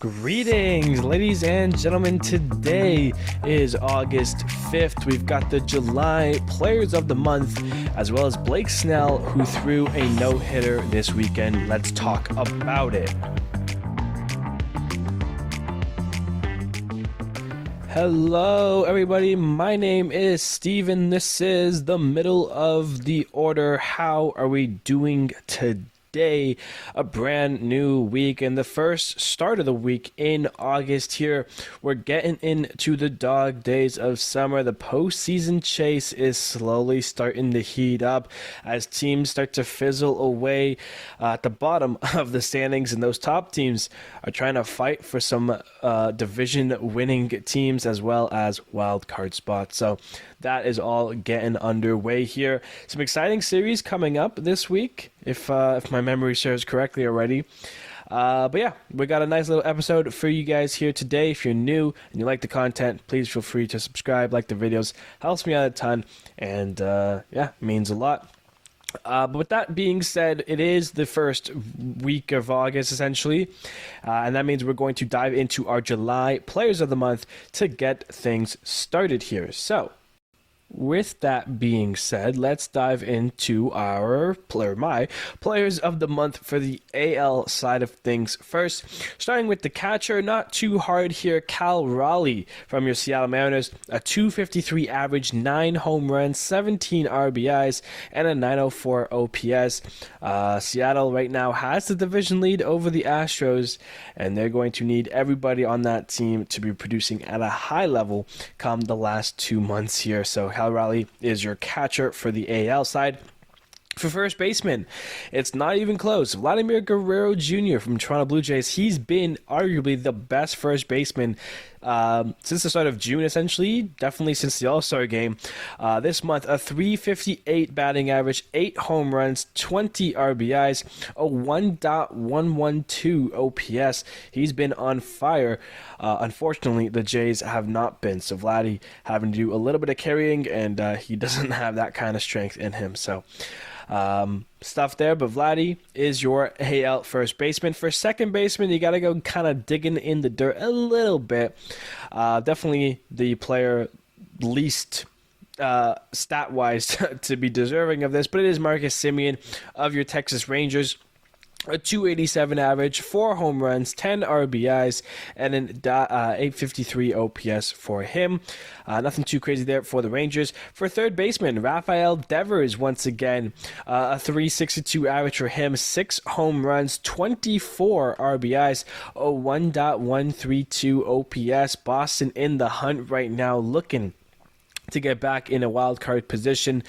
Greetings, ladies and gentlemen. Today is August 5th. We've got the July Players of the Month, as well as Blake Snell, who threw a no-hitter this weekend. Let's talk about it. Hello, everybody. My name is Steven. This is the middle of the order. How are we doing today? A brand new week and the first start of the week in August here. We're getting into the dog days of summer. The postseason chase is slowly starting to heat up as teams start to fizzle away at the bottom of the standings, and those top teams are trying to fight for some division winning teams as well as wild card spots. So that is all getting underway here. Some exciting series coming up this week, if my memory serves correctly already. But yeah, we got a nice little episode for you guys here today. If you're new and you like the content, please feel free to subscribe, like the videos. Helps me out a ton, and yeah, means a lot. But with that being said, it is the first week of August, essentially, and that means we're going to dive into our July Players of the Month to get things started here. So, with that being said, let's dive into my Players of the Month for the AL side of things first. Starting with the catcher, not too hard here, Cal Raleigh from your Seattle Mariners. A .253 average, 9 home runs, 17 RBIs, and a .904 OPS. Seattle right now has the division lead over the Astros, and they're going to need everybody on that team to be producing at a high level come the last 2 months here. So Cal Raleigh is your catcher for the AL side. For first baseman, it's not even close. Vladimir Guerrero Jr. from Toronto Blue Jays. He's been arguably the best first baseman since the start of June, essentially. Definitely since the All-Star game. This month, a .358 batting average, 8 home runs, 20 RBIs, a 1.112 OPS. He's been on fire. Unfortunately, the Jays have not been. So Vladdy having to do a little bit of carrying, and he doesn't have that kind of strength in him. So stuff there, but Vladdy is your AL first baseman. For second baseman, you got to go kind of digging in the dirt a little bit. Definitely the player least stat-wise to be deserving of this, but it is Marcus Semien of your Texas Rangers. A .287 average, 4 home runs, 10 RBIs, and an .853 OPS for him. Nothing too crazy there for the Rangers. For third baseman, Rafael Devers, once again, a .362 average for him, 6 home runs, 24 RBIs, a 1.132 OPS. Boston in the hunt right now, looking to get back in a wild card position.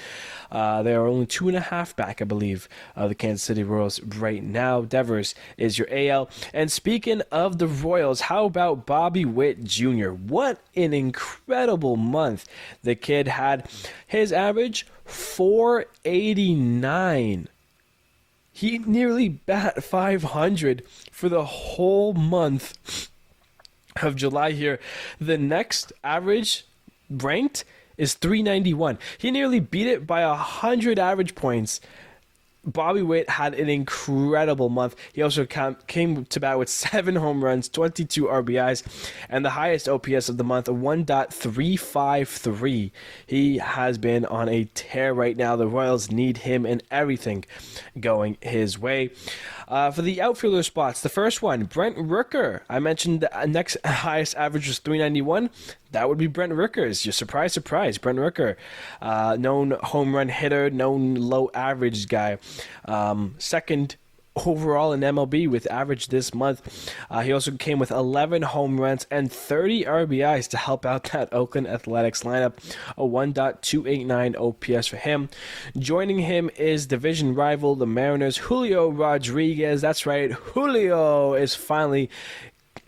They are only 2.5 back, I believe, of the Kansas City Royals right now. Devers is your AL. And speaking of the Royals, how about Bobby Witt Jr.? What an incredible month the kid had. His average, .489. He nearly bat .500 for the whole month of July here. The next average ranked is .391. He nearly beat it by 100 average points. Bobby Witt had an incredible month. He also came to bat with 7 home runs, 22 RBIs, and the highest OPS of the month, a 1.353. He has been on a tear right now. The Royals need him and everything going his way. For the outfielder spots, the first one, Brent Rooker. I mentioned the next highest average was .391. That would be Brent Rooker's. Your surprise, Brent Rooker. Known home run hitter, known low average guy. Second overall in MLB with average this month. He also came with 11 home runs and 30 RBIs to help out that Oakland Athletics lineup. A 1.289 OPS for him. Joining him is division rival, the Mariners, Julio Rodriguez. That's right, Julio is finally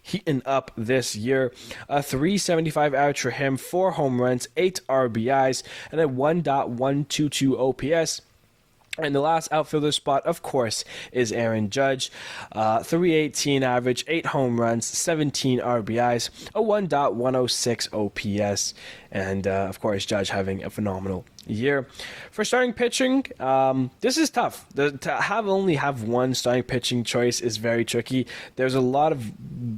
heating up this year. A .375 average for him, 4 home runs, 8 RBIs, and a 1.122 OPS. And the last outfielder spot, of course, is Aaron Judge. .318 average, 8 home runs, 17 RBIs, a 1.106 OPS. And, of course, Judge having a phenomenal year. For starting pitching, this is tough. Only have one starting pitching choice is very tricky. There's a lot of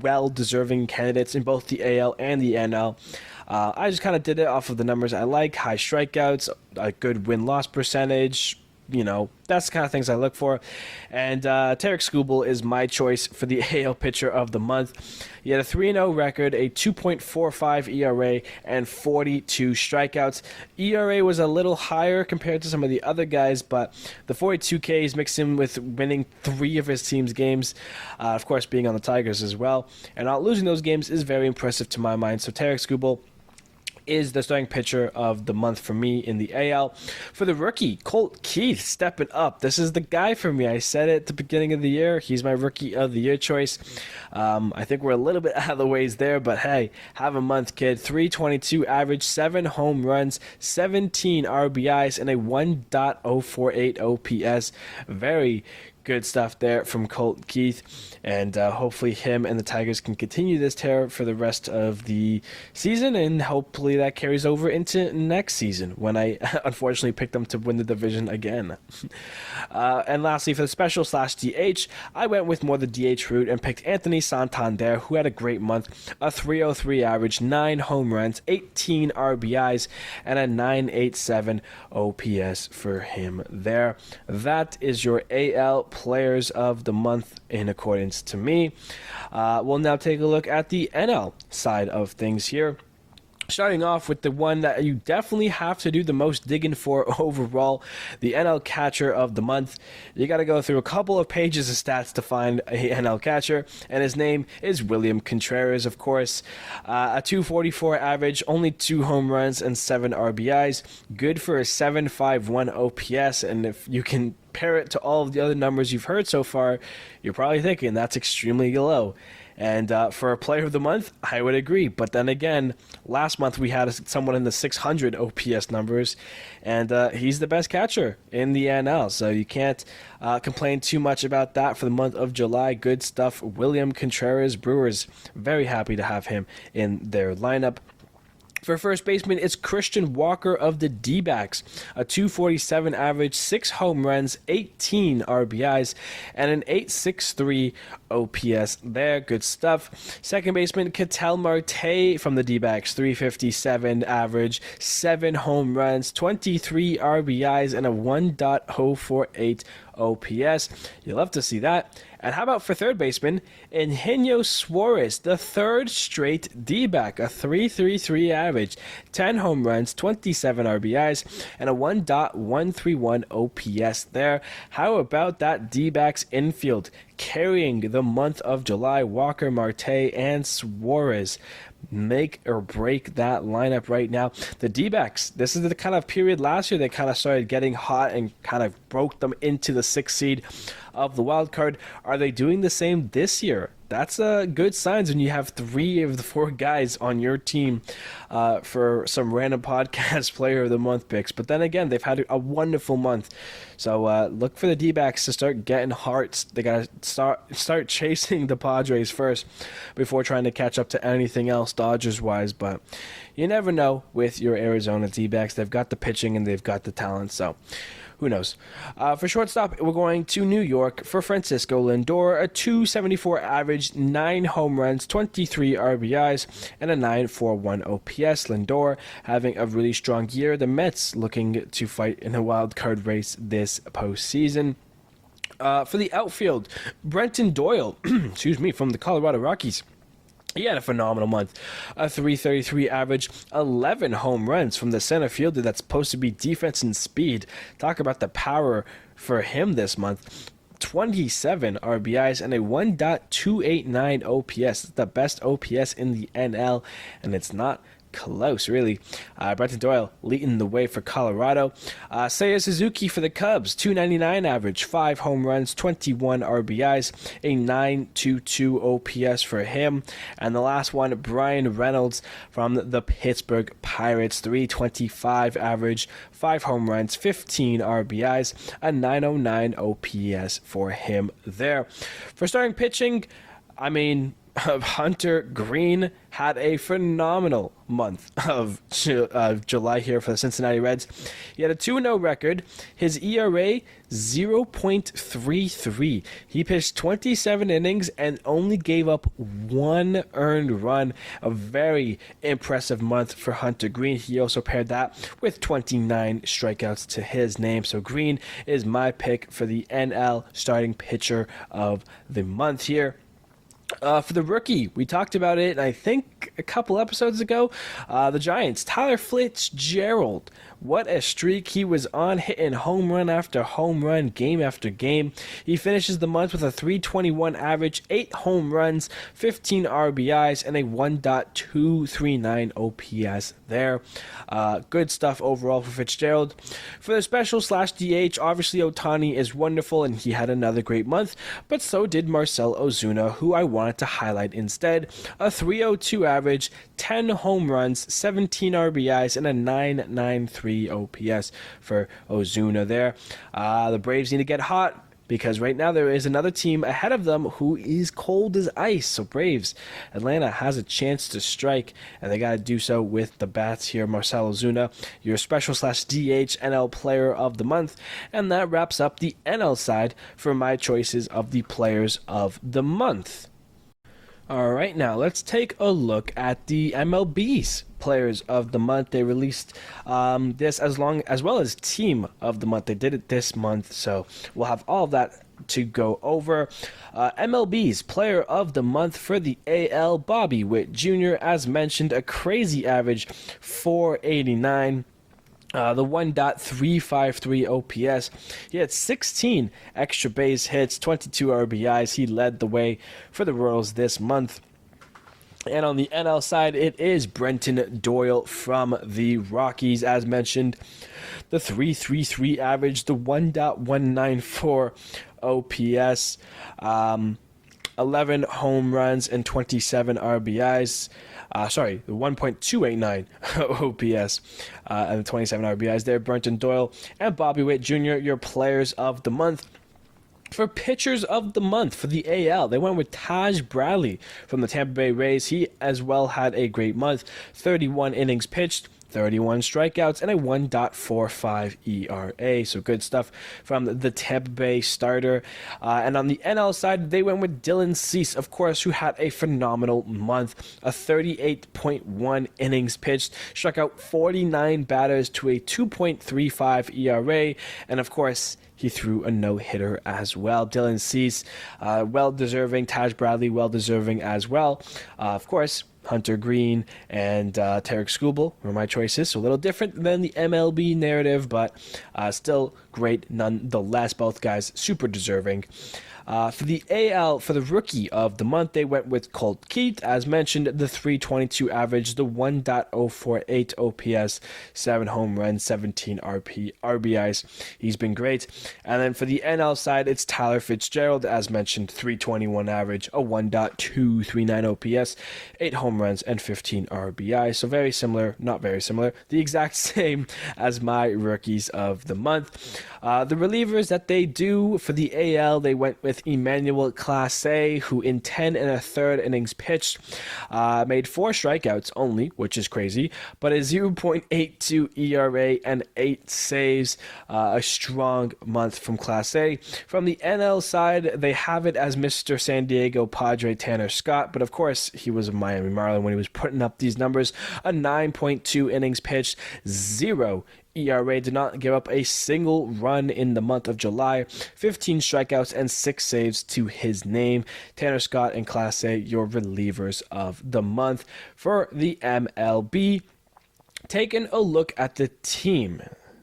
well-deserving candidates in both the AL and the NL. I just kind of did it off of the numbers I like: high strikeouts, a good win-loss percentage. That's the kind of things I look for. And Tarek Skubal is my choice for the AL pitcher of the month. He had a 3-0 record, a 2.45 ERA, and 42 strikeouts. ERA was a little higher compared to some of the other guys, but the 42 Ks mixed in with winning 3 of his team's games, of course being on the Tigers as well, and not losing those games is very impressive to my mind. So Tarek Skubal is the starting pitcher of the month for me in the AL. For the rookie, Colt Keith stepping up. This is the guy for me. I said it at the beginning of the year. He's my rookie of the year choice. I think we're a little bit out of the ways there, but hey, have a month, kid. 322 average, 7 home runs, 17 RBIs, and a 1.048 OPS. Very good stuff there from Colt Keith, and hopefully him and the Tigers can continue this tear for the rest of the season, and hopefully that carries over into next season when I unfortunately picked them to win the division again. And lastly, for the special / DH, I went with more the DH route and picked Anthony Santander, who had a great month, a 303 average, 9 home runs, 18 RBIs, and a 987 OPS for him there. That is your AL players of the month in accordance to me. We'll now take a look at the NL side of things here. Starting off with the one that you definitely have to do the most digging for overall, the NL catcher of the month. You got to go through a couple of pages of stats to find a NL catcher, and his name is William Contreras, of course. A 244 average, only 2 home runs and 7 RBIs. Good for a 7.51 OPS, and if you can pair it to all of the other numbers you've heard so far, you're probably thinking that's extremely low. And for a player of the month, I would agree. But then again, last month we had someone in the 600 OPS numbers, and he's the best catcher in the NL. So you can't complain too much about that for the month of July. Good stuff. William Contreras, Brewers, very happy to have him in their lineup. For first baseman, it's Christian Walker of the D-backs. A 247 average, 6 home runs, 18 RBIs, and an 863 OPS there. Good stuff. Second baseman, Ketel Marte from the D-backs. 357 average, 7 home runs, 23 RBIs, and a 1.048 OPS. You love to see that. And how about for third baseman, Eugenio Suarez, the third straight D-back, a 3.33 average, 10 home runs, 27 RBIs, and a 1.131 OPS there. How about that D-backs infield carrying the month of July? Walker, Marte, and Suarez make or break that lineup right now. The D-backs, this is the kind of period last year they kind of started getting hot and kind of broke them into the 6th seed of the wild card. Are they doing the same this year? That's a good signs when you have 3 of the 4 guys on your team for some random podcast player of the month picks. But then again, they've had a wonderful month. So look for the D-backs to start getting hearts. They got to start chasing the Padres first before trying to catch up to anything else Dodgers-wise. But you never know with your Arizona D-backs. They've got the pitching and they've got the talent. So who knows? For shortstop, we're going to New York for Francisco Lindor, a 274 average, 9 home runs, 23 RBIs, and a 941 OPS. Lindor having a really strong year. The Mets looking to fight in a wild card race this postseason. For the outfield, Brenton Doyle, from the Colorado Rockies. He had a phenomenal month. A 333 average, 11 home runs from the center fielder that's supposed to be defense and speed. Talk about the power for him this month. 27 RBIs and a 1.289 OPS. The best OPS in the NL, and it's not close, really. Brenton Doyle leading the way for Colorado. Seiya Suzuki for the Cubs, 299 average, 5 home runs, 21 RBIs, a 922 OPS for him. And the last one, Brian Reynolds from the Pittsburgh Pirates, 325 average, 5 home runs, 15 RBIs, a 909 OPS for him there. For starting pitching, I mean, Hunter Green had a phenomenal month of July here for the Cincinnati Reds. He had a 2-0 record. His ERA 0.33. He pitched 27 innings and only gave up 1 earned run. A very impressive month for Hunter Green. He also paired that with 29 strikeouts to his name. So Green is my pick for the NL starting pitcher of the month here. For the rookie, we talked about it, I think, a couple episodes ago. The Giants, Tyler Fitzgerald. What a streak he was on, hitting home run after home run, game after game. He finishes the month with a .321 average, 8 home runs, 15 RBIs, and a 1.239 OPS there. Good stuff overall for Fitzgerald. For the special/DH, obviously Ohtani is wonderful, and he had another great month, but so did Marcell Ozuna, who I wanted to highlight instead. A .302 average, 10 home runs, 17 RBIs, and a .993 OPS for Ozuna there. The Braves need to get hot, because right now there is another team ahead of them who is cold as ice. So Braves, Atlanta has a chance to strike, and they got to do so with the bats here. Marcell Ozuna, your special/DH NL player of the month. And that wraps up the NL side for my choices of the players of the month. All right, now let's take a look at the MLB's players of the month. They released this as well as team of the month. They did it this month, so we'll have all of that to go over. MLB's player of the month for the AL, Bobby Witt Jr., as mentioned, a crazy average, 489. The 1.353 OPS. He had 16 extra base hits, 22 RBIs. He led the way for the Royals this month. And on the NL side, it is Brenton Doyle from the Rockies, as mentioned. The .333 average, the 1.194 OPS, 11 home runs and 27 RBIs. The 1.289 OPS and 27 RBIs there. Brenton Doyle and Bobby Witt Jr., your players of the month. For pitchers of the month for the AL, they went with Taj Bradley from the Tampa Bay Rays. He as well had a great month. 31 innings pitched, 31 strikeouts, and a 1.45 ERA. So good stuff from the Tampa Bay starter. And on the NL side, they went with Dylan Cease, of course, who had a phenomenal month. A 38.1 innings pitched, struck out 49 batters to a 2.35 ERA. And of course, he threw a no-hitter as well. Dylan Cease, well-deserving. Taj Bradley, well-deserving as well. Of course, Hunter Green and Tarek Skubal were my choices. So a little different than the MLB narrative, but still great nonetheless. Both guys super deserving. For the AL, for the rookie of the month, they went with Colt Keith. As mentioned, the .322 average, the 1.048 OPS, 7 home runs, 17 RBIs. He's been great. And then for the NL side, it's Tyler Fitzgerald. As mentioned, .321 average, a 1.239 OPS, 8 home runs, and 15 RBIs. So very similar, not very similar, the exact same as my rookies of the month. The relievers that they do for the AL, they went with Emmanuel Clase, who in 10 1/3 innings pitched, made 4 strikeouts only, which is crazy, but a 0.82 ERA and 8 saves. A strong month from Clase. From the NL side, they have it as Mr. San Diego Padre Tanner Scott, but of course, he was a Miami Marlin when he was putting up these numbers. A 9.2 innings pitched, 0 ERA, did not give up a single run in the month of July, 15 strikeouts and 6 saves to his name. Tanner Scott and Clase, your relievers of the month. For the MLB, taking a look at the team.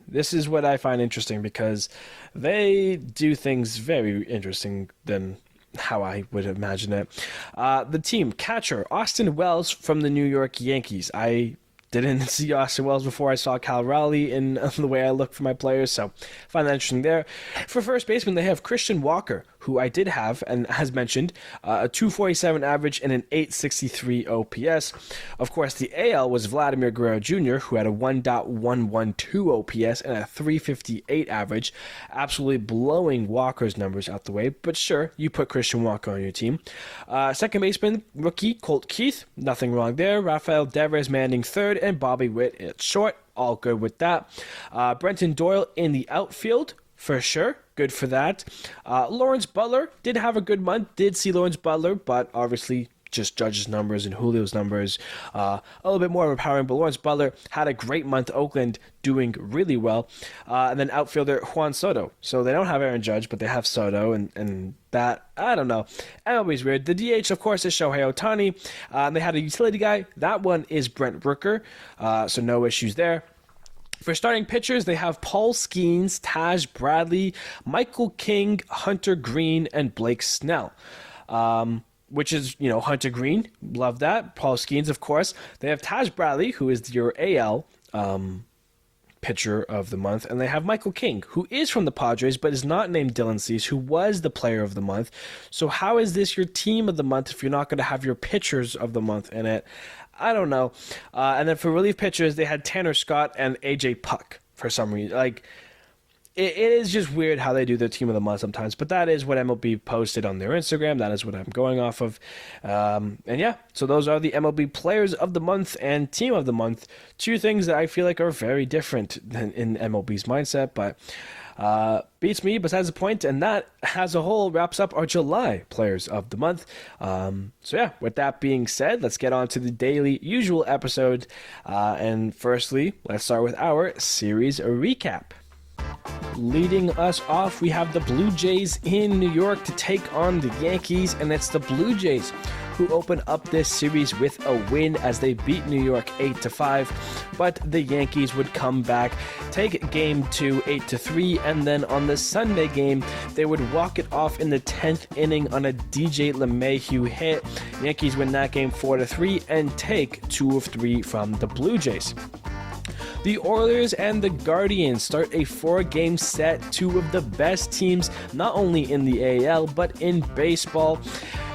This is what I find interesting because they do things very interesting than how I would imagine it. The team, catcher, Austin Wells from the New York Yankees. I didn't see Austin Wells before I saw Cal Raleigh in the way I look for my players, so I find that interesting there. For first baseman, they have Christian Walker who I did have, and as mentioned, a 247 average and an 863 OPS. Of course, the AL was Vladimir Guerrero Jr., who had a 1.112 OPS and a 358 average, absolutely blowing Walker's numbers out the way. But sure, you put Christian Walker on your team. Second baseman, rookie Colt Keith, nothing wrong there. Rafael Devers Manning third, and Bobby Witt at short. All good with that. Brenton Doyle in the outfield, for sure. Good for that. Lawrence Butler did have a good month. Did see Lawrence Butler, but obviously just Judge's numbers and Julio's numbers a little bit more overpowering. But Lawrence Butler had a great month. Oakland doing really well. And then outfielder Juan Soto. So they don't have Aaron Judge, but they have Soto, and that, I don't know. MLB's weird. The DH, of course, is Shohei Ohtani. They had a utility guy. That one is Brent Rooker. So no issues there. For starting pitchers, they have Paul Skeens, Taj Bradley, Michael King, Hunter Green, and Blake Snell. Which is, Hunter Green. Love that. Paul Skeens, of course. They have Taj Bradley, who is your AL pitcher of the month. And they have Michael King, who is from the Padres, but is not named Dylan Cease, who was the player of the month. So how is this your team of the month if you're not going to have your pitchers of the month in it? I don't know. And then for relief pitchers, they had Tanner Scott and AJ Puck for some reason. Like, it is just weird how they do their team of the month sometimes. But that is what MLB posted on their Instagram. That is what I'm going off of. And yeah, so those are the MLB players of the month and team of the month. Two things that I feel like are very different than in MLB's mindset. But beats me, besides the point, and that as a whole wraps up our July players of the month. So yeah, with that being said, let's get on to the daily usual episode. And firstly, let's start with our series recap. Leading us off, we have the Blue Jays in New York to take on the Yankees, and it's the Blue Jays who open up this series with a win as they beat New York 8-5, but the Yankees would come back, take game 2 8-3, and then on the Sunday game they would walk it off in the 10th inning on a DJ LeMahieu hit. Yankees win that game 4-3 and take 2 of 3 from the Blue Jays. The Oilers and the Guardians start a 4-game set, two of the best teams not only in the AL but in baseball.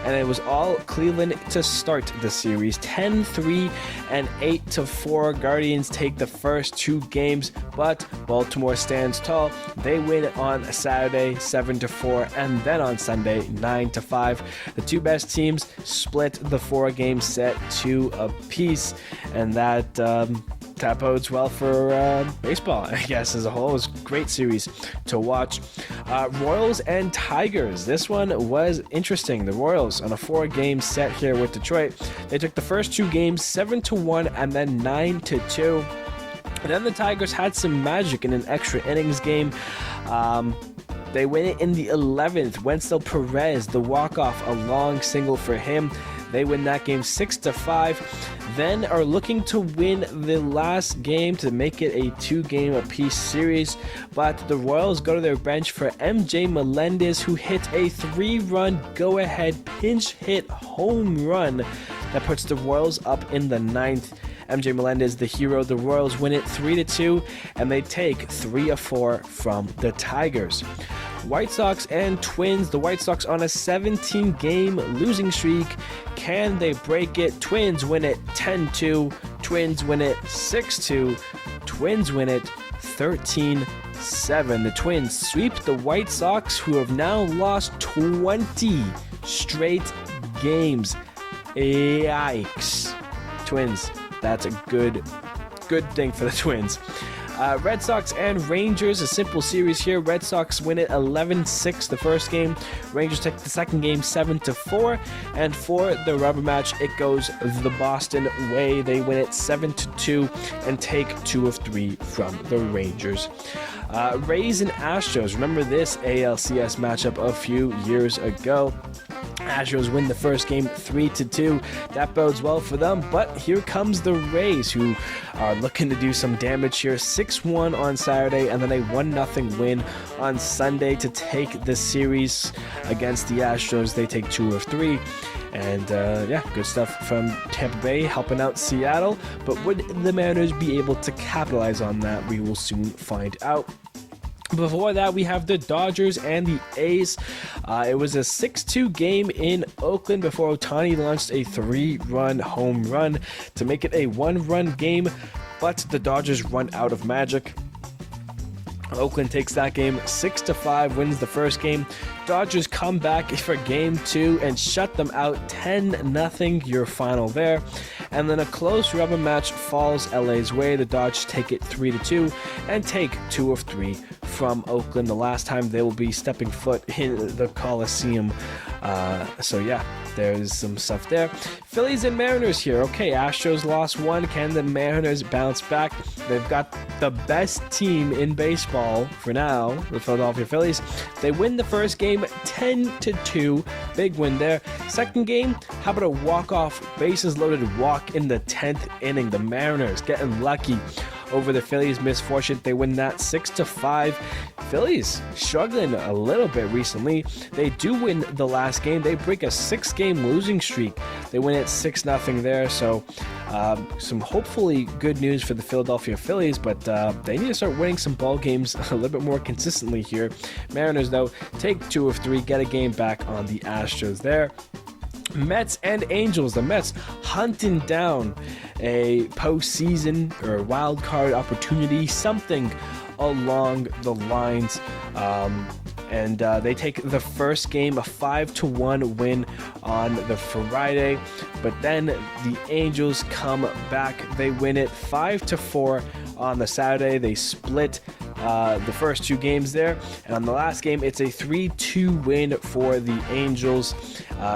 And it was all Cleveland to start the series, 10-3 and 8-4. Guardians take the first 2 games, but Baltimore stands tall. They win on Saturday 7-4, and then on Sunday 9-5. The two best teams split the 4-game set 2 apiece, and that bodes well for baseball, I guess, as a whole. It was a great series to watch. Royals and Tigers. This one was interesting. The Royals on a 4-game set here with Detroit. They took the first 2 games 7-1 and then 9-2. And then the Tigers had some magic in an extra innings game. They win it in the 11th. Wenzel Perez, the walk-off, a long single for him. They win that game 6-5. Then are looking to win the last game to make it a 2-game apiece series. But the Royals go to their bench for MJ Melendez, who hit a 3-run go-ahead pinch hit home run that puts the Royals up in the 9th. MJ Melendez, the hero. The Royals win it 3-2, and they take 3 of 4 from the Tigers. White Sox and Twins. The White Sox on a 17-game losing streak. Can they break it? Twins win it 10-2. Twins win it 6-2. Twins win it 13-7. The Twins sweep the White Sox, who have now lost 20 straight games. Yikes. Twins. That's a good thing for the Twins. Red Sox and Rangers, a simple series here. Red Sox win it 11-6 the first game. Rangers take the second game 7-4. And for the rubber match, it goes the Boston way. They win it 7-2 and take 2 of 3 from the Rangers. Rays and Astros. Remember this ALCS matchup a few years ago. Astros win the first game 3-2. That bodes well for them, but here comes the Rays, who are looking to do some damage here. 6-1 on Saturday, and then a 1-0 win on Sunday to take the series against the Astros. They take 2 of 3. And good stuff from Tampa Bay helping out Seattle. But would the Mariners be able to capitalize on that? We will soon find out. Before that, we have the Dodgers and the A's. It was a 6-2 game in Oakland before Ohtani launched a 3-run home run to make it a 1-run game, but the Dodgers run out of magic. Oakland takes that game 6-5, wins the first game. Dodgers come back for game 2 and shut them out 10-0, your final there. And then a close rubber match falls LA's way. The Dodgers take it 3-2 and take 2 of 3 from Oakland, the last time they will be stepping foot in the Coliseum. So yeah, there's some stuff there. Phillies and Mariners here. Okay, Astros lost 1. Can the Mariners bounce back? They've got the best team in baseball for now, the Philadelphia Phillies. They win the first game 10-2. Big win there. Second game, how about a walk-off, bases-loaded walk in the 10th inning? The Mariners getting lucky over the Phillies' misfortune. They win that 6-5. Phillies struggling a little bit recently. They do win the last game. They break a 6-game losing streak. They win it 6-0 there. So some hopefully good news for the Philadelphia Phillies, but they need to start winning some ball games a little bit more consistently here. Mariners, though, take 2 of 3, get a game back on the Astros there. Mets and Angels. The Mets hunting down a postseason or wild card opportunity, something along the lines. And they take the first game, a 5-1 win on the Friday. But then the Angels come back. They win it 5-4 on the Saturday. They split the first 2 games there. And on the last game, it's a 3-2 win for the Angels,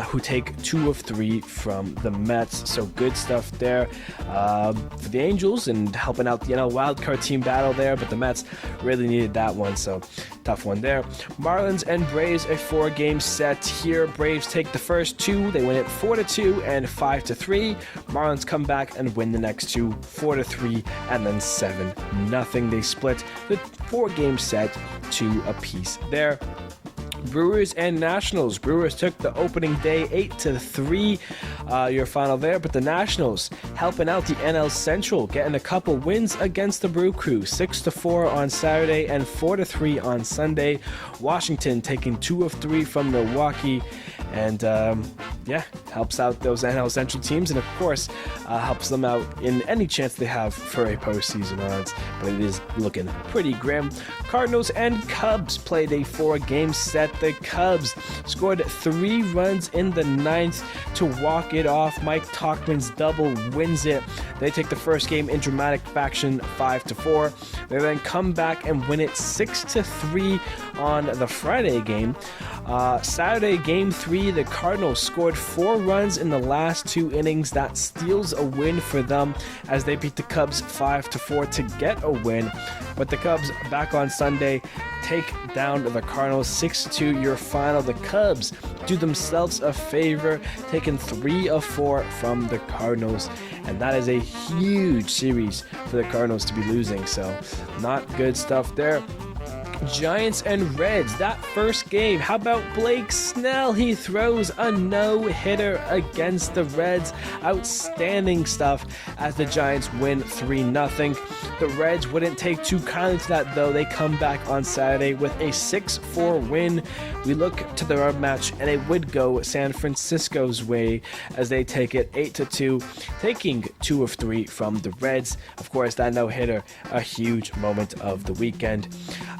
who take 2 of 3 from the Mets. So good stuff there for the Angels and helping out the NL wildcard team battle there. But the Mets really needed that one, so tough one there. Marlins and Braves, a 4-game set here. Braves take the first 2. They win it 4-2 and 5-3. Marlins come back and win the next 2, 4-3 and then 7-0. They split the 4-game set 2 apiece there. Brewers and Nationals. Brewers took the opening day 8-3, your final there, but the Nationals helping out the NL Central, getting a couple wins against the Brew Crew, 6-4 on Saturday and 4-3 on Sunday. Washington taking 2 of 3 from Milwaukee, and helps out those NL Central teams, and of course helps them out in any chance they have for a postseason odds, but it is looking pretty grim. Cardinals and Cubs played a 4-game set. The Cubs scored 3 runs in the 9th to walk it off. Mike Tauchman's double wins it. They take the first game in dramatic fashion, 5-4. They then come back and win it 6-3 on the Friday game. Saturday, game 3, the Cardinals scored 4 runs in the last 2 innings. That steals a win for them as they beat the Cubs 5-4 to get a win. But the Cubs back on Sunday take down the Cardinals 6-2, your final. The Cubs do themselves a favor, taking 3 of 4 from the Cardinals, and that is a huge series for the Cardinals to be losing, so not good stuff there. Giants and Reds, that first game, how about Blake Snell? He throws a no-hitter against the Reds. Outstanding stuff as the Giants win 3-0. The Reds wouldn't take too kindly to that, though. They come back on Saturday with a 6-4 win. We look to the rematch, and it would go San Francisco's way as they take it 8-2, taking 2 of 3 from the Reds. Of course, that no-hitter, a huge moment of the weekend.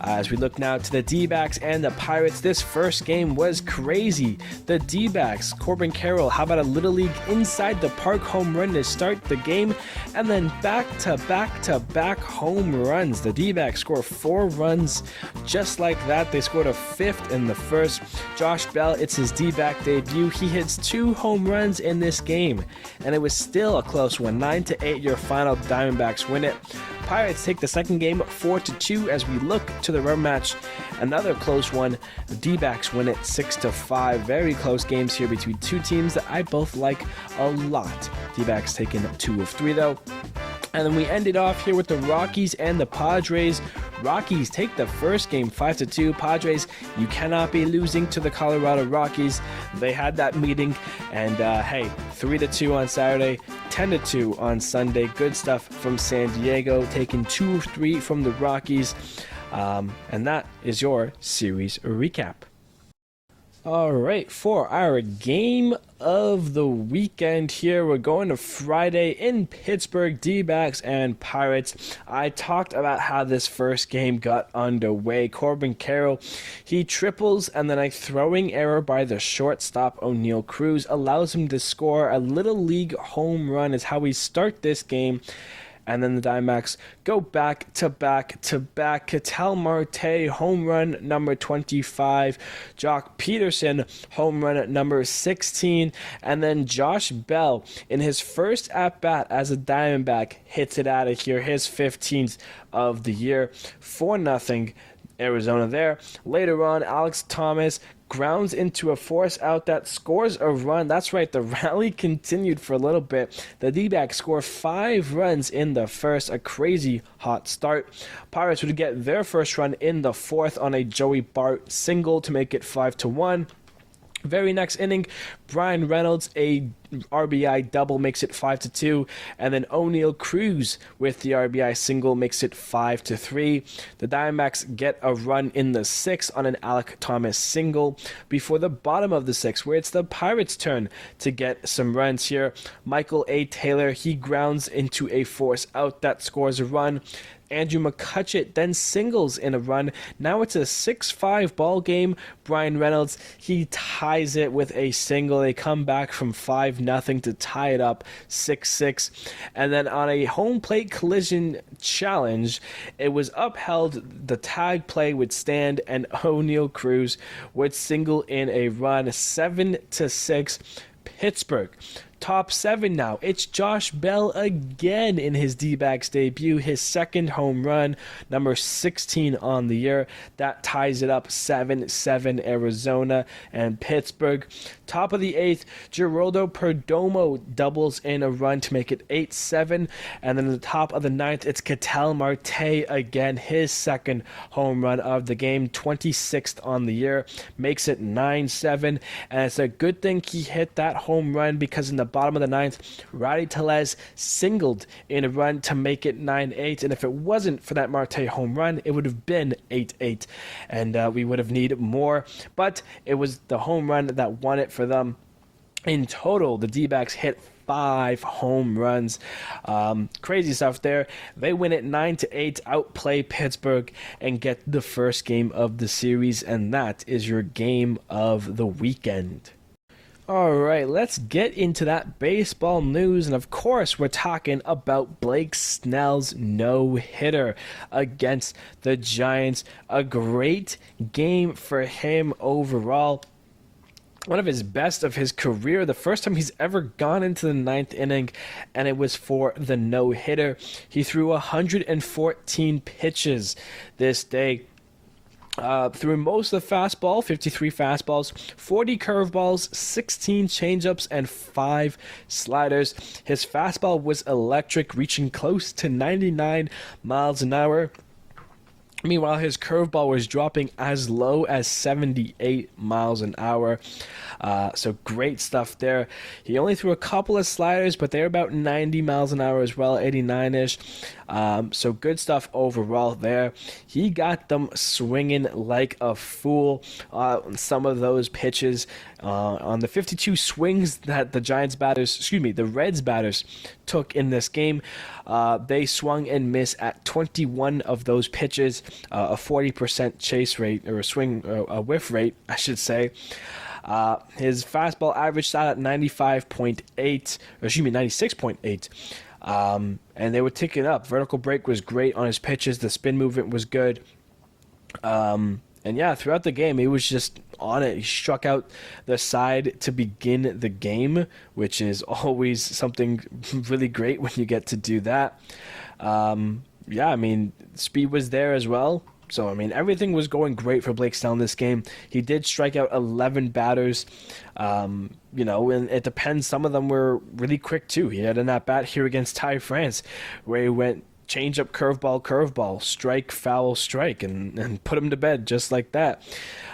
As we look now to the D-backs and the Pirates, this first game was crazy. The D-backs, Corbin Carroll, how about a Little League inside the park home run to start the game, and then back-to-back home runs. The D-backs score 4 runs just like that. They scored a 5th in the first. Josh Bell, it's his D-back debut. He hits 2 home runs in this game, and it was still a close one. 9-8, your final. Diamondbacks win it. Pirates take the second game 4-2 as we look to the rematch. Another close one. The D-backs win it 6-5. Very close games here between 2 teams that I both like a lot. D-backs taking 2 of 3 though. And then we ended off here with the Rockies and the Padres. Rockies take the first game 5-2. Padres, you cannot be losing to the Colorado Rockies. They had that meeting, and 3-2 on Saturday, 10-2 on Sunday. Good stuff from San Diego, taking 2 of 3 from the Rockies. And that is your series recap. All right, for our game of the weekend here, we're going to Friday in Pittsburgh, D-backs and Pirates. I talked about how this first game got underway. Corbin Carroll, he triples, and then a throwing error by the shortstop, O'Neal Cruz, allows him to score. A little league home run is how we start this game. And then the Diamondbacks go back to back to back. Ketel Marte, home run number 25. Jock Peterson, home run number 16. And then Josh Bell, in his first at-bat as a Diamondback, hits it out of here. His 15th of the year. 4-0 Arizona there. Later on, Alex Thomas grounds into a force out that scores a run. That's right, the rally continued for a little bit. The D-backs score 5 runs in the first, a crazy hot start. Pirates would get their first run in the fourth on a Joey Bart single to make it 5-1. Very next inning, Brian Reynolds, a RBI double, makes it 5-2, and then O'Neal Cruz with the RBI single makes it 5-3. The Diamondbacks get a run in the sixth on an Alek Thomas single before the bottom of the sixth, where it's the Pirates' turn to get some runs here. Michael A. Taylor, he grounds into a force out that scores a run. Andrew McCutcheon then singles in a run. Now it's a 6-5 ball game. Brian Reynolds, he ties it with a single. They come back from 5-0 to tie it up 6-6. And then on a home plate collision challenge, it was upheld. The tag play would stand, and O'Neal Cruz would single in a run. 7-6 Pittsburgh. Top 7 now. It's Josh Bell again in his D-backs debut, his second home run, number 16 on the year. That ties it up 7-7 Arizona and Pittsburgh. Top of the 8th, Geraldo Perdomo doubles in a run to make it 8-7. And then at the top of the 9th, it's Ketel Marte again, his second home run of the game, 26th on the year, makes it 9-7. And it's a good thing he hit that home run, because in the bottom of the 9th, Rowdy Tellez singled in a run to make it 9-8, and if it wasn't for that Marte home run, it would have been 8-8, and we would have needed more, but it was the home run that won it for them. In total, the D-backs hit 5 home runs. Crazy stuff there. They win it 9-8, outplay Pittsburgh, and get the first game of the series, and that is your game of the weekend. All right, let's get into that baseball news. And of course, we're talking about Blake Snell's no-hitter against the Giants. A great game for him overall. One of his best of his career, the first time he's ever gone into the 9th inning, and it was for the no-hitter. He threw 114 pitches this day. Threw most of the fastball, 53 fastballs, 40 curveballs, 16 changeups, and 5 sliders. His fastball was electric, reaching close to 99 miles an hour. Meanwhile, his curveball was dropping as low as 78 miles an hour. So great stuff there. He only threw a couple of sliders, but they're about 90 miles an hour as well, 89-ish. So good stuff overall there. He got them swinging like a fool on some of those pitches. On the 52 swings that the Reds batters took in this game, they swung and missed at 21 of those pitches, a 40% chase rate, or a whiff rate, I should say. His fastball average sat at 96.8. And they were ticking up. Vertical break was great on his pitches. The spin movement was good. And yeah, throughout the game, he was just on it. He struck out the side to begin the game, which is always something really great when you get to do that. Yeah, I mean, speed was there as well. So, I mean, everything was going great for Blake Snell in this game. He did strike out 11 batters, and it depends. Some of them were really quick, too. He had an at-bat here against Ty France, where he went change-up, curveball, strike, foul, strike, and put him to bed just like that.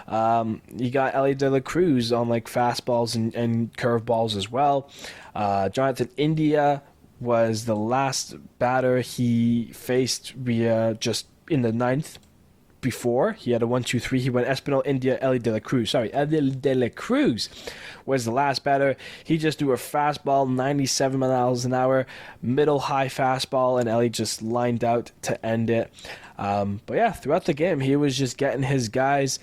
You got Ellie De La Cruz on, fastballs and curveballs as well. Jonathan India was the last batter he faced via just in the 9th. before. He had a 1-2-3. He went Espinal, India, Ellie De La Cruz. Ellie De La Cruz was the last batter. He just threw a fastball, 97 miles an hour, middle high fastball, and Ellie just lined out to end it. But yeah, throughout the game, he was just getting his guys.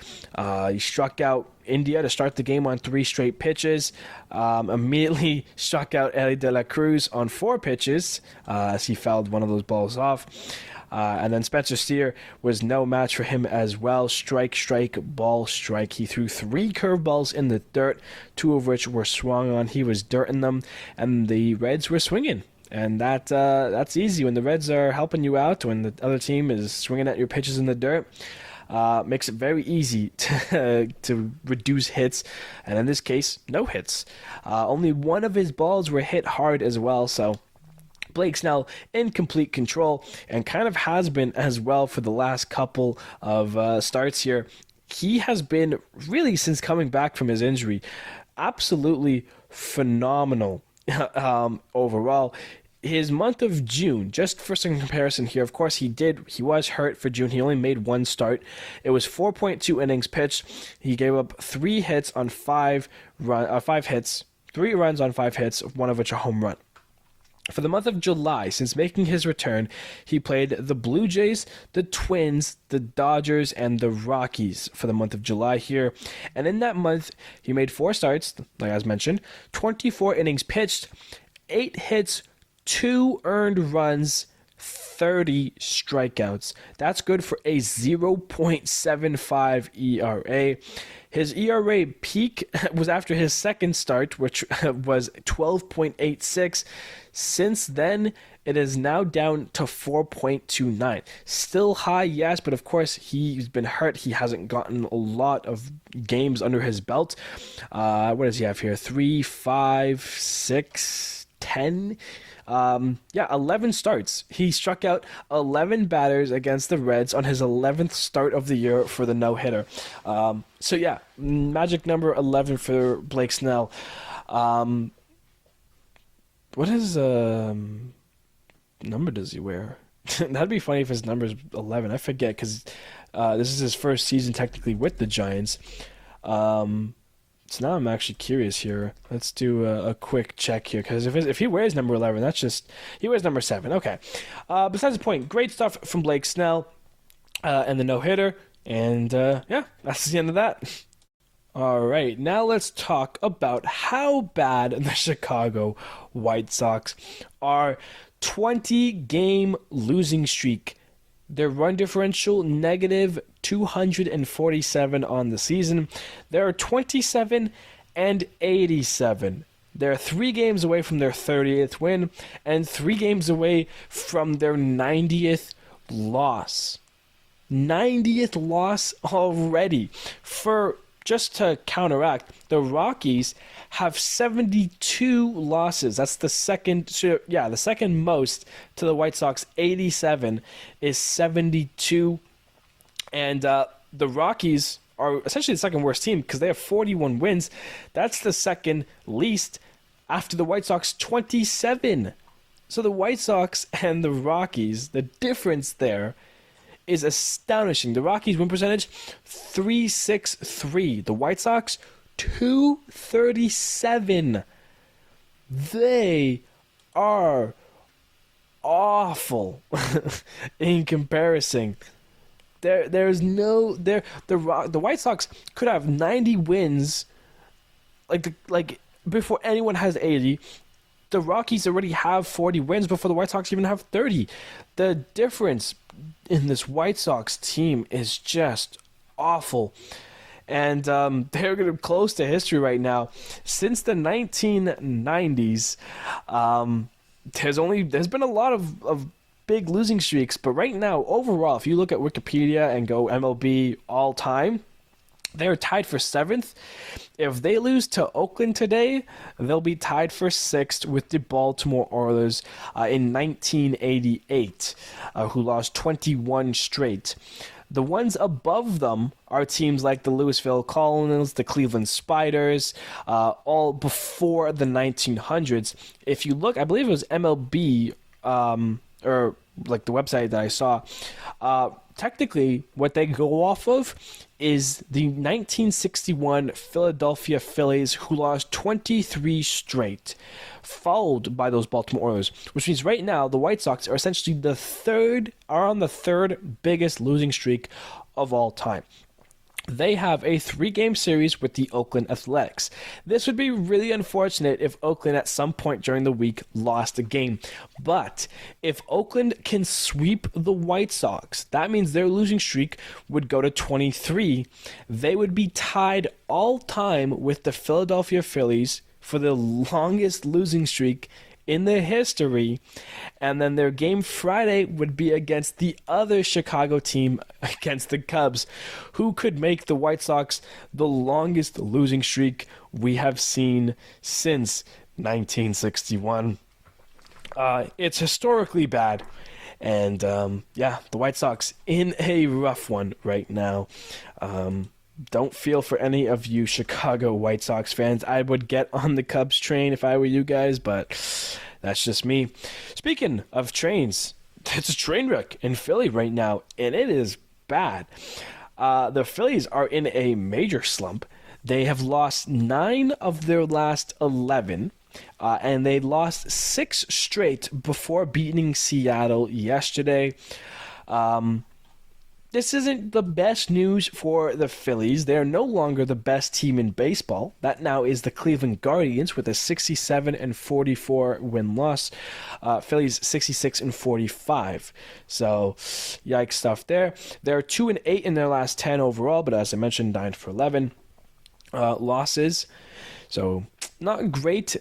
He struck out India to start the game on 3 straight pitches. Immediately struck out Ellie De La Cruz on 4 pitches as he fouled one of those balls off. And then Spencer Steer was no match for him as well. Strike, ball, strike. He threw 3 curveballs in the dirt, 2 of which were swung on. He was dirting them, and the Reds were swinging. And that's easy when the Reds are helping you out, when the other team is swinging at your pitches in the dirt. Makes it very easy to reduce hits, and in this case, no hits. Only one of his balls were hit hard as well, so Blake Snell in complete control, and kind of has been as well for the last couple of starts here. He has been, really since coming back from his injury, absolutely phenomenal overall. His month of June, just for some comparison here, of course he was hurt for June. He only made 1 start. It was 4.2 innings pitched. He gave up 3 hits on 5 hits, 3 runs on 5 hits, one of which a home run. For the month of July, since making his return, he played the Blue Jays, the Twins, the Dodgers, and the Rockies for the month of July here. And in that month, he made 4 starts, like as mentioned, 24 innings pitched, 8 hits, 2 earned runs, 30 strikeouts. That's good for a 0.75 ERA. His ERA peak was after his second start, which was 12.86. Since then, it is now down to 4.29. Still high, yes, but of course, he's been hurt. He hasn't gotten a lot of games under his belt. What does he have here? 3, 5, 6, 10... 11 starts. He struck out 11 batters against the Reds on his 11th start of the year for the no-hitter. Magic number 11 for Blake Snell. What is number does he wear? That'd be funny if his number is 11. I forget, because this is his first season technically with the Giants. So now I'm actually curious here. Let's do a quick check here, because if he wears number 11, he wears number 7. Okay. Besides the point, great stuff from Blake Snell and the no-hitter. And that's the end of that. All right, now let's talk about how bad the Chicago White Sox are. 20-game losing streak. Their run differential, negative 247 on the season. They're 27-87. They're 3 games away from their 30th win and 3 games away from their 90th loss. 90th loss already. Just to counteract, the Rockies have 72 losses. That's the second most to the White Sox. 87 is 72. And the Rockies are essentially the second worst team because they have 41 wins. That's the second least after the White Sox 27. So the White Sox and the Rockies, the difference there is astonishing. The Rockies win percentage 363. The White Sox 237. They are awful in comparison. The White Sox could have 90 wins like before anyone has 80. The Rockies already have 40 wins before the White Sox even have 30. The difference in this White Sox team is just awful. And they're getting close to history right now. Since the 1990s, there's been a lot of big losing streaks. But right now, overall, if you look at Wikipedia and go MLB all time, they're tied for 7th. If they lose to Oakland today, they'll be tied for 6th with the Baltimore Orioles in 1988, who lost 21 straight. The ones above them are teams like the Louisville Cardinals, the Cleveland Spiders, all before the 1900s. If you look, I believe it was MLB, or like the website that I saw, technically, what they go off of is the 1961 Philadelphia Phillies, who lost 23 straight, followed by those Baltimore Orioles, which means right now the White Sox are essentially on the third biggest losing streak of all time. They have a 3-game series with the Oakland Athletics. This would be really unfortunate if Oakland at some point during the week lost a game. But if Oakland can sweep the White Sox, that means their losing streak would go to 23. They would be tied all time with the Philadelphia Phillies for the longest losing streak in their history, and then their game Friday would be against the other Chicago team, against the Cubs, who could make the White Sox the longest losing streak we have seen since 1961. It's historically bad, and the White Sox in a rough one right now. Don't feel for any of you Chicago White Sox fans. I would get on the Cubs train if I were you guys, but that's just me. Speaking of trains, it's a train wreck in Philly right now, and it is bad. The Phillies are in a major slump. They have lost 9 of their last 11, and they lost 6 straight before beating Seattle yesterday. This isn't the best news for the Phillies. They are no longer the best team in baseball. That now is the Cleveland Guardians with a 67-44 win-loss. Phillies 66-45. So, yikes stuff there. They're 2-8 in their last 10 overall, but as I mentioned, 9 for 11 losses. So, not great.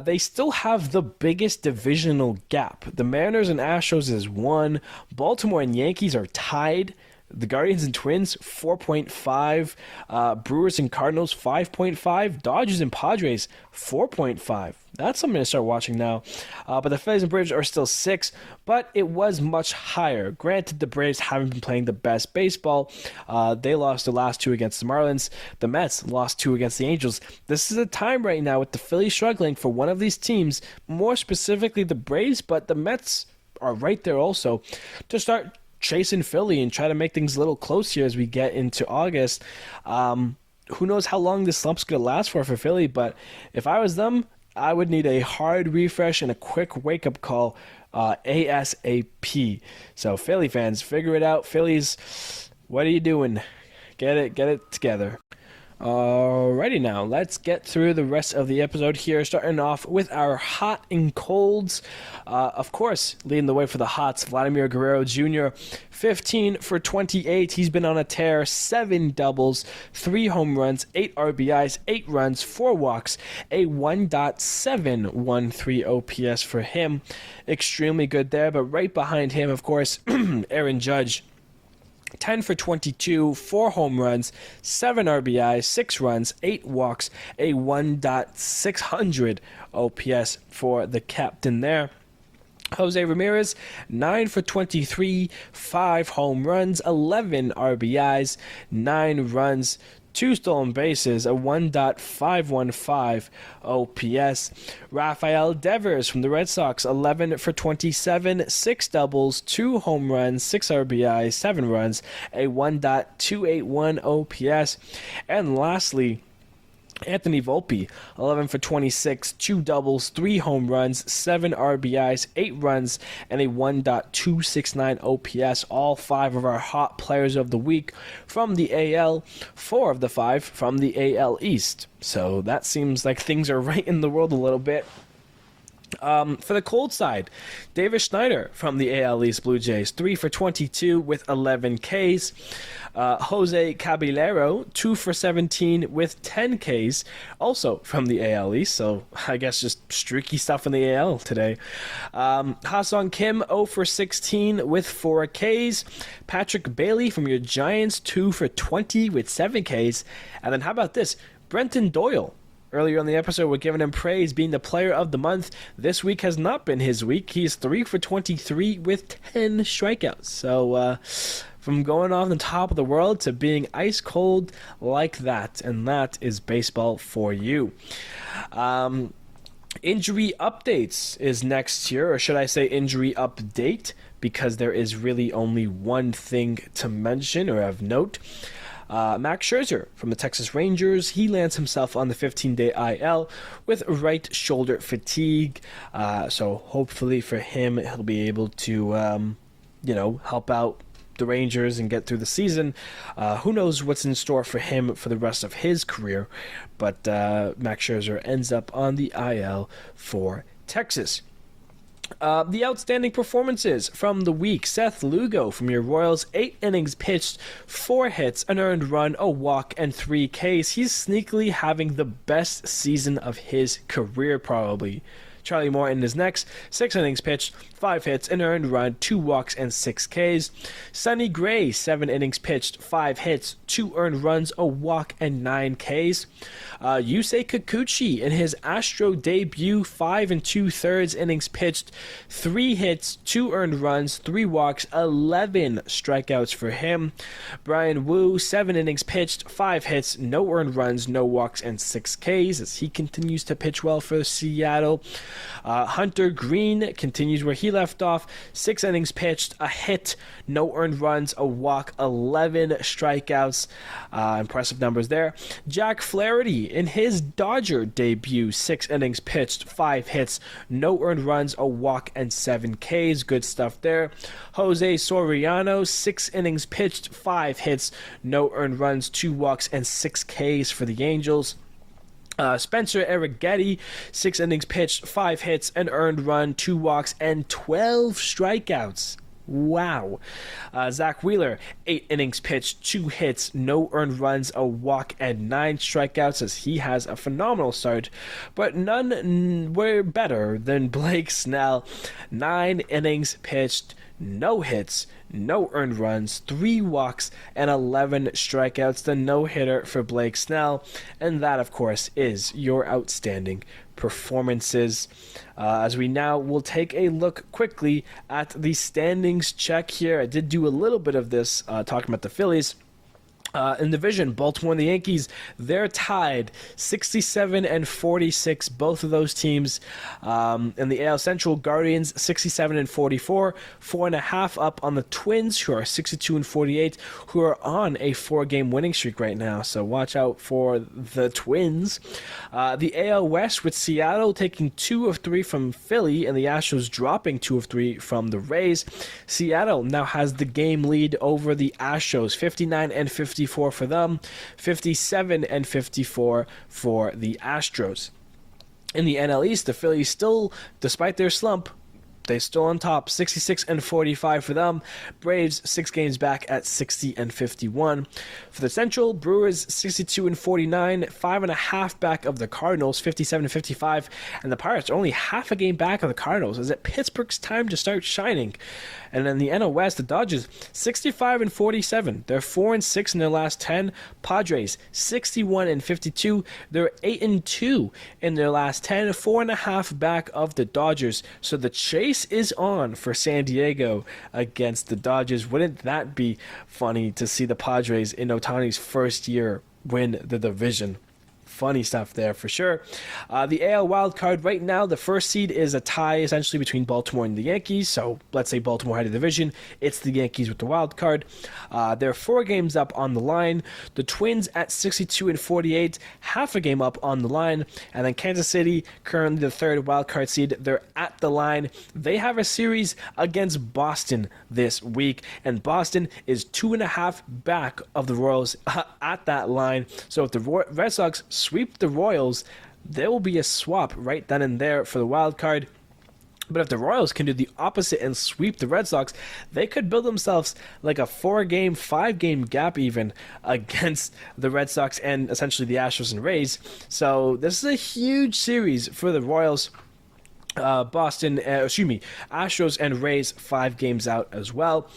They still have the biggest divisional gap. The Mariners and Astros is 1. Baltimore and Yankees are tied. The Guardians and Twins, 4.5. Brewers and Cardinals, 5.5. Dodgers and Padres, 4.5. That's something to start watching now. But the Phillies and Braves are still 6, but it was much higher. Granted, the Braves haven't been playing the best baseball. They lost the last 2 against the Marlins. The Mets lost 2 against the Angels. This is a time right now with the Phillies struggling for one of these teams, more specifically the Braves, but the Mets are right there also, to start chasing Philly and try to make things a little close here as we get into August. Who knows how long this slump's going to last for Philly, but if I was them, I would need a hard refresh and a quick wake-up call ASAP. So Philly fans, figure it out. Phillies, what are you doing? Get it together. Alrighty now, let's get through the rest of the episode here, starting off with our hot and colds. Of course, leading the way for the hots, Vladimir Guerrero Jr., 15 for 28. He's been on a tear, 7 doubles, 3 home runs, 8 RBIs, 8 runs, 4 walks, a 1.713 OPS for him. Extremely good there, but right behind him, of course, Aaron Judge. 10 for 22, 4 home runs, 7 RBIs, 6 runs, 8 walks, a 1.600 OPS for the captain there. Jose Ramirez, 9 for 23, 5 home runs, 11 RBIs, 9 runs, 2 stolen bases, a 1.515 OPS. Rafael Devers from the Red Sox, 11 for 27, 6 doubles, 2 home runs, 6 RBIs, 7 runs, a 1.281 OPS. And lastly, Anthony Volpe, 11 for 26, 2 doubles, 3 home runs, 7 RBIs, 8 runs, and a 1.269 OPS. All 5 of our hot players of the week from the AL, 4 of the 5 from the AL East. So that seems like things are right in the world a little bit. For the cold side, Davis Schneider from the AL East Blue Jays, 3 for 22 with 11 Ks. Jose Caballero, 2 for 17 with 10 Ks, also from the AL East, so I guess just streaky stuff in the AL today. Ha-Sung Kim, 0 for 16 with 4 Ks. Patrick Bailey from your Giants, 2 for 20 with 7 Ks. And then how about this? Brenton Doyle. Earlier on the episode, we're giving him praise being the player of the month. This week has not been his week. He's 3 for 23 with 10 strikeouts. So, from going off the top of the world to being ice cold like that. And that is baseball for you. Injury updates is next here, or should I say injury update, because there is really only one thing to mention or of note. Max Scherzer from the Texas Rangers, he lands himself on the 15-day IL with right shoulder fatigue. So hopefully for him, he'll be able to, help out the Rangers and get through the season. Who knows what's in store for him for the rest of his career, but Max Scherzer ends up on the IL for Texas. The outstanding performances from the week. Seth Lugo from your Royals, 8 innings pitched, 4 hits, an earned run, a walk, and 3 Ks. He's sneakily having the best season of his career, probably. Charlie Morton is next, 6 innings pitched, 5 hits, an earned run, 2 walks, and 6 Ks. Sonny Gray, 7 innings pitched, 5 hits, 2 earned runs, a walk, and 9 Ks. Yusei Kikuchi in his Astro debut, 5 2/3 innings pitched, 3 hits, 2 earned runs, 3 walks, 11 strikeouts for him. Brian Wu, 7 innings pitched, 5 hits, no earned runs, no walks, and 6 Ks as he continues to pitch well for Seattle. Hunter Green continues where he left off, 6 innings pitched, a hit, no earned runs, a walk, 11 strikeouts. Impressive numbers there. Jack Flaherty in his Dodger debut, 6 innings pitched, 5 hits, no earned runs, a walk, and 7 Ks. Good stuff there. Jose Soriano, 6 innings pitched, 5 hits, no earned runs, 2 walks, and 6 Ks for the Angels. Spencer Arrighetti, 6 innings pitched, 5 hits, an earned run, 2 walks, and 12 strikeouts. Wow. Zach Wheeler, 8 innings pitched, 2 hits, no earned runs, a walk, and 9 strikeouts as he has a phenomenal start, but none were better than Blake Snell. 9 innings pitched, no hits, no earned runs, 3 walks, and 11 strikeouts. The no-hitter for Blake Snell. And that, of course, is your outstanding performances. As we now will take a look quickly at the standings check here. I did do a little bit of this talking about the Phillies. In the division, Baltimore and the Yankees, they're tied 67 and 46, both of those teams. In the AL Central, Guardians 67 and 44, 4.5 up on the Twins, who are 62 and 48, who are on a 4-game winning streak right now. So watch out for the Twins. The AL West with Seattle taking 2 of 3 from Philly, and the Astros dropping 2 of 3 from the Rays. Seattle now has the game lead over the Astros, 59 and 54 for them, 57 and 54 for the Astros. In the NL East, the Phillies still, despite their slump, they're still on top, 66 and 45 for them. Braves 6 games back at 60 and 51. For the Central, Brewers 62 and 49, 5.5 back of the Cardinals, 57 and 55, and the Pirates are only half a game back of the Cardinals. Is it Pittsburgh's time to start shining? And then the NL West, the Dodgers 65 and 47, they're 4 and 6 in their last 10. Padres 61 and 52, they're 8 and 2 in their last 10, 4.5 back of the Dodgers. So the chase is on for San Diego against the Dodgers. Wouldn't that be funny to see the Padres in Ohtani's first year win the division? Funny stuff there for sure. The AL wildcard right now, the first seed is a tie essentially between Baltimore and the Yankees. So let's say Baltimore had a division. It's the Yankees with the wild card. They're 4 games up on the line. The Twins at 62 and 48, half a game up on the line. And then Kansas City, currently the 3rd wildcard seed, they're at the line. They have a series against Boston this week. And Boston is 2.5 back of the Royals at that line. So if the Red Sox sweep the Royals, there will be a swap right then and there for the wild card. But if the Royals can do the opposite and sweep the Red Sox, they could build themselves like a 4-game, 5-game gap even against the Red Sox and essentially the Astros and Rays. So this is a huge series for the Royals. Astros and Rays 5 games out as well.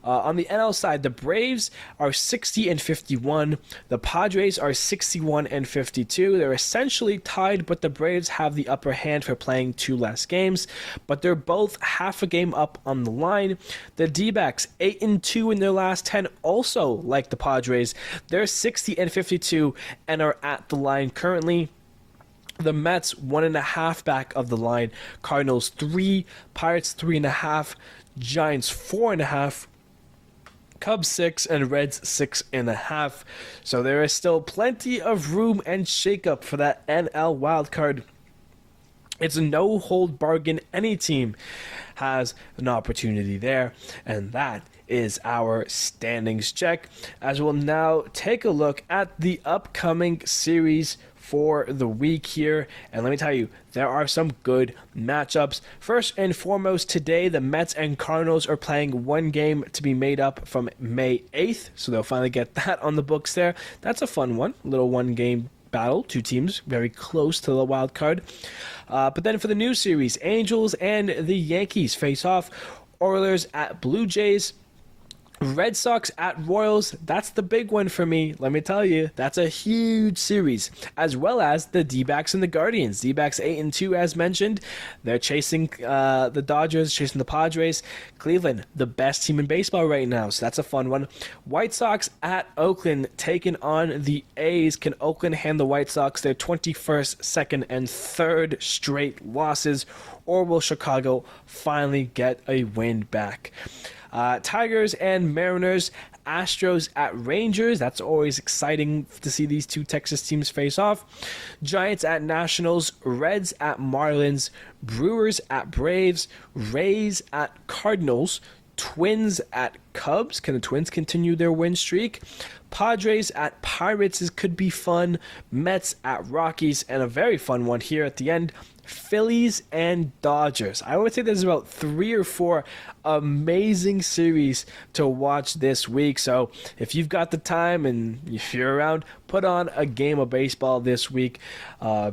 On the NL side, the Braves are 60 and 51. The Padres are 61 and 52. They're essentially tied, but the Braves have the upper hand for playing 2 less games. But they're both half a game up on the line. The D-backs 8 and 2 in their last 10, also like the Padres. They're 60 and 52 and are at the line currently. The Mets 1.5 back of the line. Cardinals 3, Pirates 3.5, Giants 4.5, Cubs 6, and Reds 6.5. So there is still plenty of room and shakeup for that NL wildcard. It's a no-hold bargain. Any team has an opportunity there, and that is our standings check, as we'll now take a look at the upcoming series for the week here. And let me tell you, there are some good matchups. First and foremost, today the Mets and Cardinals are playing one game to be made up from May 8th, so they'll finally get that on the books there. That's a fun one, little one-game battle, two teams very close to the wild card. But then for the new series, Angels and the Yankees face off. Oilers at Blue Jays. Red Sox at Royals, that's the big one for me. Let me tell you, that's a huge series. As well as the D-backs and the Guardians. D-backs 8-2 as mentioned. They're chasing the Dodgers, chasing the Padres. Cleveland, the best team in baseball right now, so that's a fun one. White Sox at Oakland, taking on the A's. Can Oakland hand the White Sox their 21st, 2nd, and 3rd straight losses? Or will Chicago finally get a win back? Tigers and Mariners, Astros at Rangers. That's always exciting to see these two Texas teams face off. Giants at Nationals, Reds at Marlins, Brewers at Braves, Rays at Cardinals, Twins at Cubs. Can the Twins continue their win streak? Padres at Pirates. This could be fun. Mets at Rockies, and a very fun one here at the end, Phillies and Dodgers. I would say there's about 3 or 4 amazing series to watch this week. So if you've got the time and if you're around, put on a game of baseball this week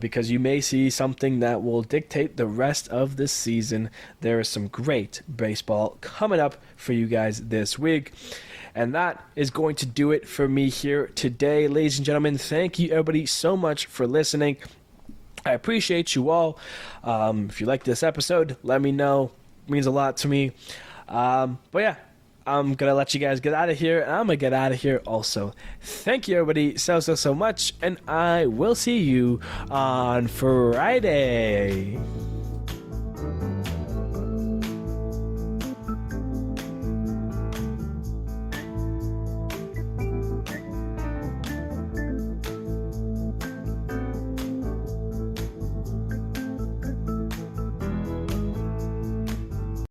because you may see something that will dictate the rest of the season. There is some great baseball coming up for you guys this week. And that is going to do it for me here today. Ladies and gentlemen, thank you everybody so much for listening. I appreciate you all. If you like this episode, let me know. It means a lot to me. But yeah, I'm going to let you guys get out of here. And I'm going to get out of here also. Thank you, everybody, so much. And I will see you on Friday.